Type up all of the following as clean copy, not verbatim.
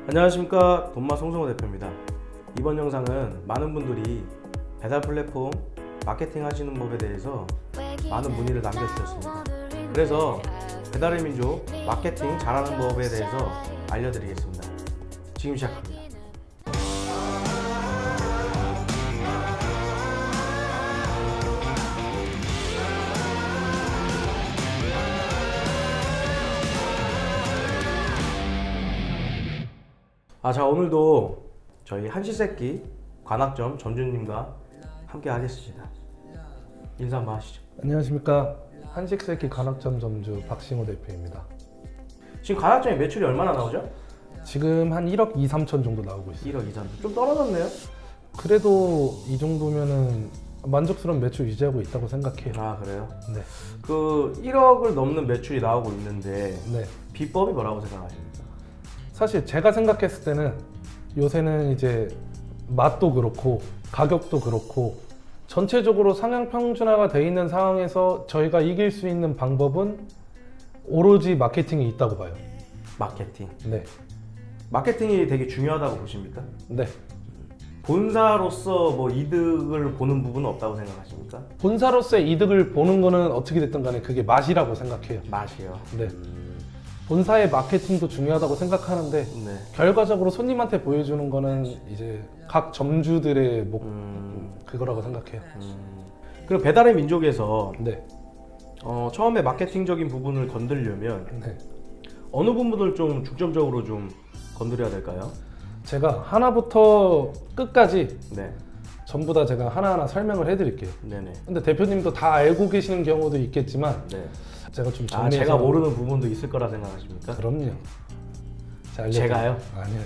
안녕하십니까, 돈맛 송성호 대표입니다. 이번 영상은 많은 분들이 배달 플랫폼 마케팅 하시는 법에 대해서 많은 문의를 남겨주셨습니다. 그래서 배달의 민족 마케팅 잘하는 법에 대해서 알려드리겠습니다. 지금 시작합니다. 자, 오늘도 저희 한시세끼 관악점 점주님과 함께 하겠습니다. 인사 한번 하시죠. 안녕하십니까, 한식세끼 관악점 점주 박신호 대표입니다. 지금 관악점에 매출이 얼마나 나오죠? 지금 한 1억 2, 3천 정도 나오고 있어요. 1억 이상. 좀 떨어졌네요? 그래도 이 정도면은 만족스러운 매출 유지하고 있다고 생각해요. 아, 그래요? 네. 그 1억을 넘는 매출이 나오고 있는데 네. 비법이 뭐라고 생각하십니까? 사실 제가 생각했을 때는 요새는 이제 맛도 그렇고 가격도 그렇고 전체적으로 상향 평준화가 돼 있는 상황에서 저희가 이길 수 있는 방법은 오로지 마케팅이 있다고 봐요. 마케팅. 네. 마케팅이 되게 중요하다고 보십니까? 네. 본사로서 뭐 이득을 보는 부분은 없다고 생각하십니까? 본사로서의 이득을 보는 거는 어떻게 됐든 간에 그게 맛이라고 생각해요. 맛이요. 네. 본사의 마케팅도 중요하다고 생각하는데 네. 결과적으로 손님한테 보여주는 거는 이제 각 점주들의 그거라고 생각해요. 그리고 배달의 민족에서 네. 처음에 마케팅적인 부분을 건드리려면 네. 어느 부분을 좀 중점적으로 좀 건드려야 될까요? 제가 하나부터 끝까지 네. 전부 다 제가 하나하나 설명을 해드릴게요. 네네. 근데 대표님도 다 알고 계시는 경우도 있겠지만 네. 제가 좀 정리해서 제가 모르는 부분도 있을 거라 생각하십니까? 그럼요. 제가요? 아니요.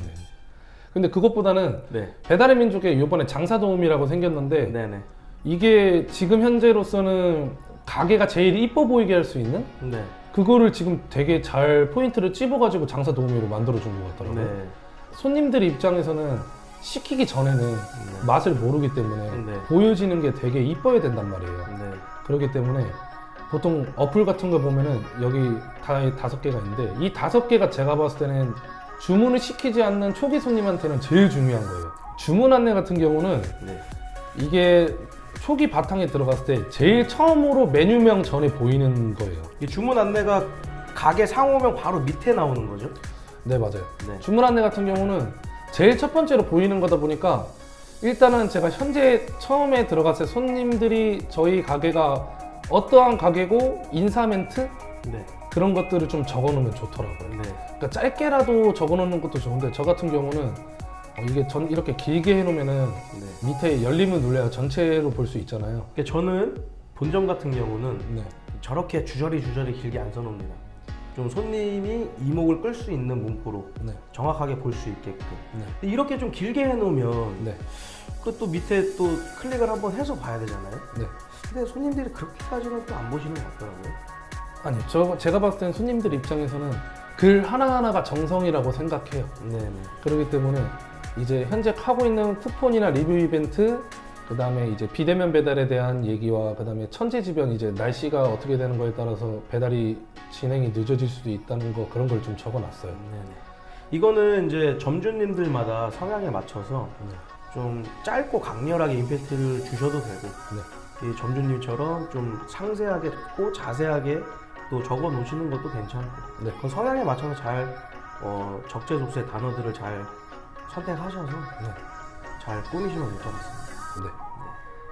근데 그것보다는 네. 배달의 민족에 이번에 장사도우미라고 생겼는데 네네. 이게 지금 현재로서는 가게가 제일 이뻐 보이게 할 수 있는 네. 그거를 지금 되게 잘 포인트를 찝어가지고 장사 도우미로 만들어준 것 같더라고요. 네. 손님들 입장에서는 시키기 전에는 맛을 모르기 때문에 네. 보여지는 게 되게 이뻐야 된단 말이에요. 네. 그렇기 때문에 보통 어플 같은 거 보면은 여기 다 5개가 있는데 이 5개가 제가 봤을 때는 주문을 시키지 않는 초기 손님한테는 제일 중요한 거예요. 주문 안내 같은 경우는 네. 이게 초기 바탕에 들어갔을 때 제일 처음으로 메뉴명 전에 보이는 거예요. 이 주문 안내가 가게 상호명 바로 밑에 나오는 거죠? 네, 맞아요. 네. 주문 안내 같은 경우는 제일 첫 번째로 보이는 거다 보니까 일단은 제가 현재 처음에 들어갔을 때 손님들이 저희 가게가 어떠한 가게고 인사 멘트 네. 그런 것들을 좀 적어 놓으면 좋더라고요. 네. 그러니까 짧게라도 적어 놓는 것도 좋은데 저 같은 경우는 이게 이렇게 길게 해 놓으면은 네. 밑에 열림을 눌러야 전체로 볼 수 있잖아요. 그러니까 저는 본점 같은 경우는 네. 저렇게 주저리 길게 안 써놓습니다. 좀 손님이 이목을 끌 수 있는 문구로 네. 정확하게 볼 수 있게끔. 네. 근데 이렇게 좀 길게 해놓으면 네. 그 또 밑에 또 클릭을 한번 해서 봐야 되잖아요. 네. 근데 손님들이 그렇게까지는 또 안 보시는 것 같더라고요. 아니요. 제가 봤을 때는 손님들 입장에서는 글 하나하나가 정성이라고 생각해요. 네네. 그렇기 때문에 이제 현재 하고 있는 쿠폰이나 리뷰 이벤트, 그 다음에 이제 비대면 배달에 대한 얘기와 그 다음에 천재지변 이제 날씨가 어떻게 되는 거에 따라서 배달이 진행이 늦어질 수도 있다는 거 그런 걸 좀 적어놨어요. 네네. 이거는 이제 점주님들마다 성향에 맞춰서 좀 짧고 강렬하게 임팩트를 주셔도 되고 이 점주님처럼 좀 상세하게 고 자세하게 또 적어 놓으시는 것도 괜찮고 네. 그 성향에 맞춰서 잘 적재적소의 단어들을 잘 선택하셔서 잘 꾸미시면 될 것 같습니다. 네.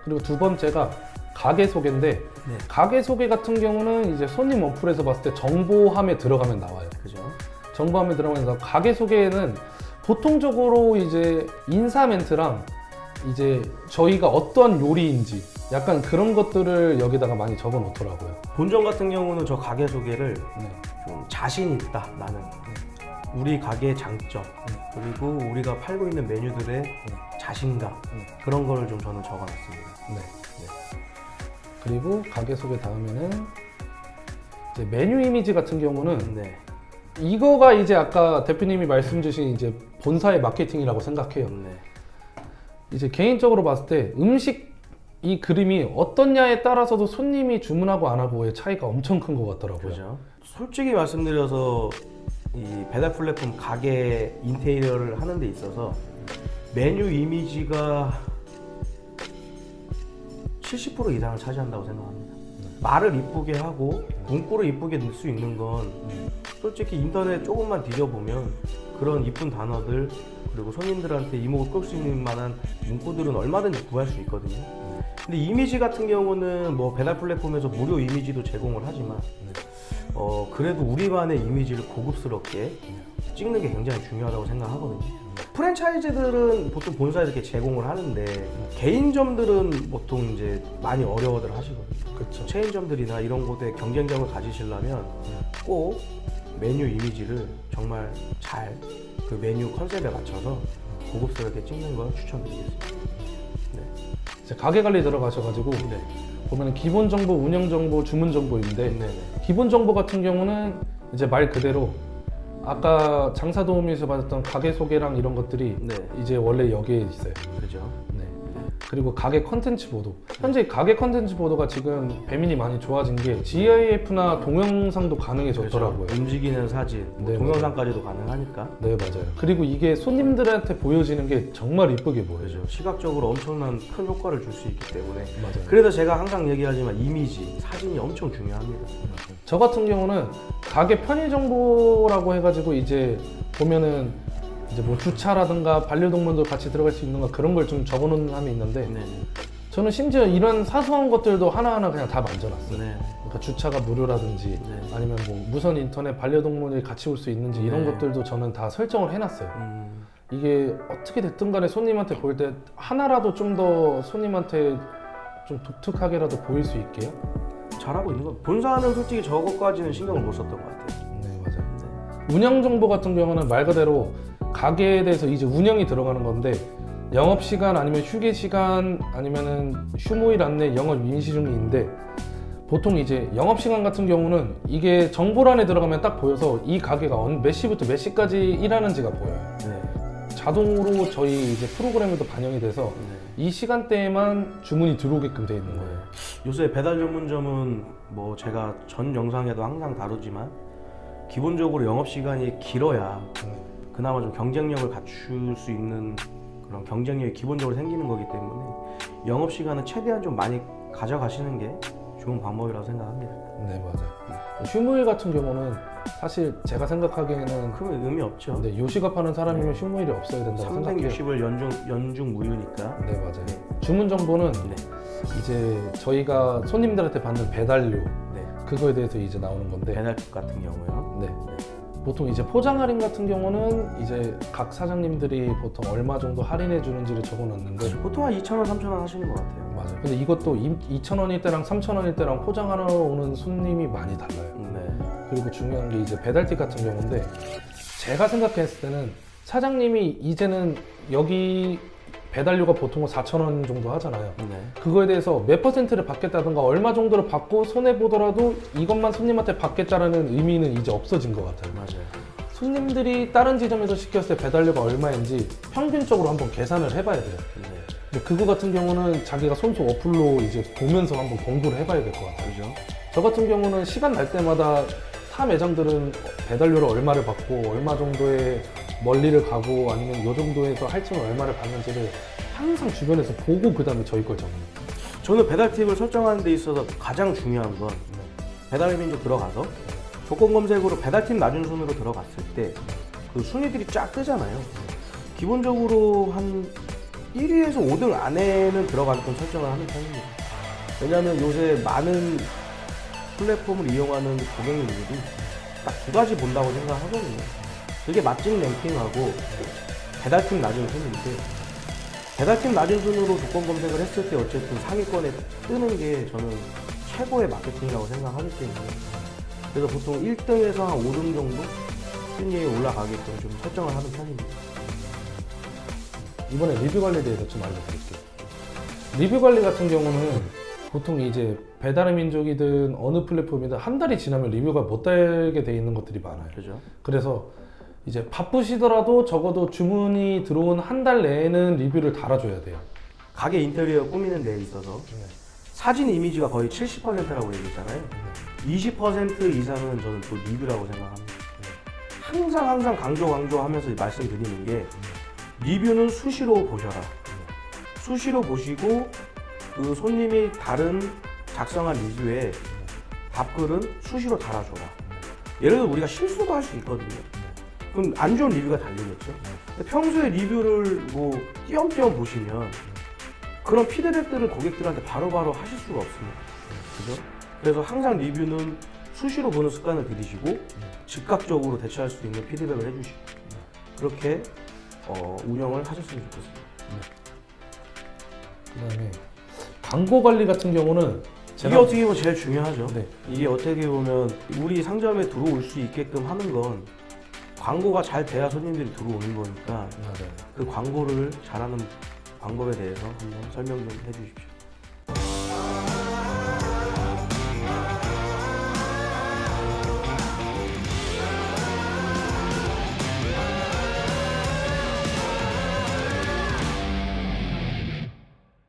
그리고 두 번째가 가게 소개인데 네. 가게 소개 같은 경우는 이제 손님 어플에서 봤을 때 정보함에 들어가면 나와요. 그죠? 정보함에 들어가면서 가게 소개에는 보통적으로 이제 인사 멘트랑 이제 저희가 어떠한 요리인지 약간 그런 것들을 여기다가 많이 적어 놓더라고요. 본점 같은 경우는 저 가게 소개를 네. 좀 자신 있다 나는 우리 가게의 장점 그리고 우리가 팔고 있는 메뉴들의 자신감 그런 거를 좀 저는 적어놨습니다. 네. 그리고 가게 소개 다음에는 이제 메뉴 이미지 같은 경우는 네. 이거가 이제 아까 대표님이 말씀 주신 이제 본사의 마케팅이라고 생각해요. 네. 이제 개인적으로 봤을 때 음식 이 그림이 어떻냐에 따라서도 손님이 주문하고 안 하고의 차이가 엄청 큰 것 같더라고요. 그죠? 솔직히 말씀드려서 이 배달 플랫폼 가게 인테리어를 하는 데 있어서 메뉴 이미지가 70% 이상을 차지한다고 생각합니다. 말을 이쁘게 하고 문구를 이쁘게 넣을 수 있는 건 솔직히 인터넷 조금만 뒤져보면 그런 이쁜 단어들 그리고 손님들한테 이목을 끌 수 있는 만한 문구들은 얼마든지 구할 수 있거든요. 근데 이미지 같은 경우는 뭐 배달 플랫폼에서 무료 이미지도 제공을 하지만 그래도 우리만의 이미지를 고급스럽게 찍는 게 굉장히 중요하다고 생각하거든요. 프랜차이즈들은 보통 본사에서 이렇게 제공을 하는데 개인점들은 보통 이제 많이 어려워들 하시거든요. 그렇죠. 체인점들이나 이런 곳에 경쟁력을 가지시려면 꼭 메뉴 이미지를 정말 잘 그 메뉴 컨셉에 맞춰서 고급스럽게 찍는 걸 추천드리겠습니다. 네. 이제 가게 관리 들어가셔가지고 네. 보면 기본 정보, 운영 정보, 주문 정보인데 네. 기본 정보 같은 경우는 이제 말 그대로 아까 장사 도우미에서 받았던 가게 소개랑 이런 것들이 네. 이제 원래 여기에 있어요. 그죠. 네. 그리고 가게 컨텐츠 보도. 현재 가게 컨텐츠 보도가 지금 배민이 많이 좋아진 게 GIF나 동영상도 가능해졌더라고요. 그죠. 움직이는 사진, 네, 동영상까지도 가능하니까. 네, 맞아요. 그리고 이게 손님들한테 보여지는 게 정말 이쁘게 보여요. 그죠. 시각적으로 엄청난 큰 효과를 줄 수 있기 때문에. 맞아요. 그래서 제가 항상 얘기하지만 이미지, 사진이 엄청 중요합니다. 저 같은 경우는 가게 편의 정보라고 해가지고 이제 보면은 이제 뭐 주차라든가 반려동물도 같이 들어갈 수 있는가 그런 걸 좀 적어놓은 함이 있는데 네. 저는 심지어 이런 사소한 것들도 하나하나 그냥 다 만져놨어요. 네. 그러니까 주차가 무료라든지 네. 아니면 뭐 무선 인터넷 반려동물이 같이 올 수 있는지 이런 네. 것들도 저는 다 설정을 해놨어요. 이게 어떻게 됐든 간에 손님한테 보일 때 하나라도 좀 더 손님한테 좀 독특하게라도 보일 수 있게요. 잘하고 있는 거. 본사는 솔직히 저거까지는 신경을 못 썼던 것 같아요. 네, 맞아요. 운영 정보 같은 경우는 말 그대로 가게에 대해서 이제 운영이 들어가는 건데 영업 시간 아니면 휴게 시간 아니면은 휴무일 안내 영업 임시 중인데 보통 이제 영업 시간 같은 경우는 이게 정보란에 들어가면 딱 보여서 이 가게가 몇 시부터 몇 시까지 일하는지가 보여요. 네. 자동으로 저희 이제 프로그램에도 반영이 돼서 네. 이 시간대에만 주문이 들어오게끔 돼 있는 거예요. 요새 배달 전문점은 뭐 제가 전 영상에도 항상 다루지만 기본적으로 영업 시간이 길어야 그나마 좀 경쟁력을 갖출 수 있는 그런 경쟁력이 기본적으로 생기는 거기 때문에 영업 시간은 최대한 좀 많이 가져가시는 게 좋은 방법이라고 생각합니다. 네, 맞아요. 휴무일 같은 경우는 사실 제가 생각하기에는 그러면 의미 없죠. 근데 요식업하는 사람이면 휴무일이 없어야 된다고 생각해요. 360을 연중 무휴니까. 네, 맞아요. 주문 정보는 네. 이제 저희가 손님들한테 받는 배달료 네. 그거에 대해서 이제 나오는 건데 배달팁 같은 경우요. 네. 보통 이제 포장 할인 같은 경우는 이제 각 사장님들이 보통 얼마 정도 할인해 주는지를 적어놨는데 보통 한 2,000원, 3,000원 하시는 것 같아요. 맞아요. 근데 이것도 2,000원일 때랑 3,000원일 때랑 포장하러 오는 손님이 많이 달라요. 네. 그리고 중요한 게 이제 배달팁 같은 경우인데 제가 생각했을 때는 사장님이 이제는 여기 배달료가 보통은 4,000원 정도 하잖아요. 네. 그거에 대해서 몇 퍼센트를 받겠다든가 얼마 정도를 받고 손해보더라도 이것만 손님한테 받겠다라는 의미는 이제 없어진 것 같아요. 맞아요. 손님들이 다른 지점에서 시켰을 때 배달료가 얼마인지 평균적으로 한번 계산을 해봐야 돼요. 네. 근데 그거 같은 경우는 자기가 손수 어플로 이제 보면서 한번 공부를 해봐야 될 것 같아요. 그죠? 저 같은 경우는 시간 날 때마다 타 매장들은 배달료를 얼마를 받고 얼마 정도의 멀리를 가고 아니면 이 정도에서 할증을 얼마를 받는지를 항상 주변에서 보고 그 다음에 저희 걸 적어요. 저는 배달팁을 설정하는 데 있어서 가장 중요한 건 배달민족 들어가서 조건 검색으로 배달팁 낮은 순으로 들어갔을 때 그 순위들이 쫙 뜨잖아요. 기본적으로 한 1위에서 5등 안에는 들어가게끔 설정을 하는 편입니다. 왜냐하면 요새 많은 플랫폼을 이용하는 고객님들이 딱 두 가지 본다고 생각하거든요. 그게 맛집 랭킹하고 배달팁 낮은 순인데 배달팁 낮은 순으로 조건 검색을 했을 때 어쨌든 상위권에 뜨는 게 저는 최고의 마케팅이라고 생각하기 때문에 그래서 보통 1등에서 한 5등 정도 순위에 올라가게끔 좀 설정을 하는 편입니다. 이번에 리뷰 관리에 대해서 좀 알려드릴게요. 리뷰 관리 같은 경우는 보통 이제 배달의 민족이든 어느 플랫폼이든 한 달이 지나면 리뷰가 못 달게 돼 있는 것들이 많아요. 그죠? 그래서 이제 바쁘시더라도 적어도 주문이 들어온 한 달 내에는 리뷰를 달아줘야 돼요. 가게 인테리어 꾸미는 데에 있어서 사진 이미지가 거의 70%라고 얘기했잖아요. 20% 이상은 저는 또 리뷰라고 생각합니다. 항상 강조하면서 말씀드리는 게 리뷰는 수시로 보셔라. 수시로 보시고 그 손님이 다른 작성한 리뷰에 답글은 수시로 달아줘라. 예를 들어 우리가 실수도 할 수 있거든요. 그럼 안 좋은 리뷰가 달리겠죠. 근데 평소에 리뷰를 뭐 띄엄띄엄 보시면 그런 피드백들을 고객들한테 바로바로 하실 수가 없습니다. 그죠? 그래서 항상 리뷰는 수시로 보는 습관을 들이시고 즉각적으로 대처할 수 있는 피드백을 해주시고 그렇게 운영을 하셨으면 좋겠습니다. 그다음에 광고 관리 같은 경우는 이게 어떻게 보면 제일 중요하죠. 네. 이게 어떻게 보면 우리 상점에 들어올 수 있게끔 하는 건 광고가 잘 돼야 손님들이 들어오는 거니까 맞아요. 그 광고를 잘하는 방법에 대해서 한번 설명 좀 해주십시오.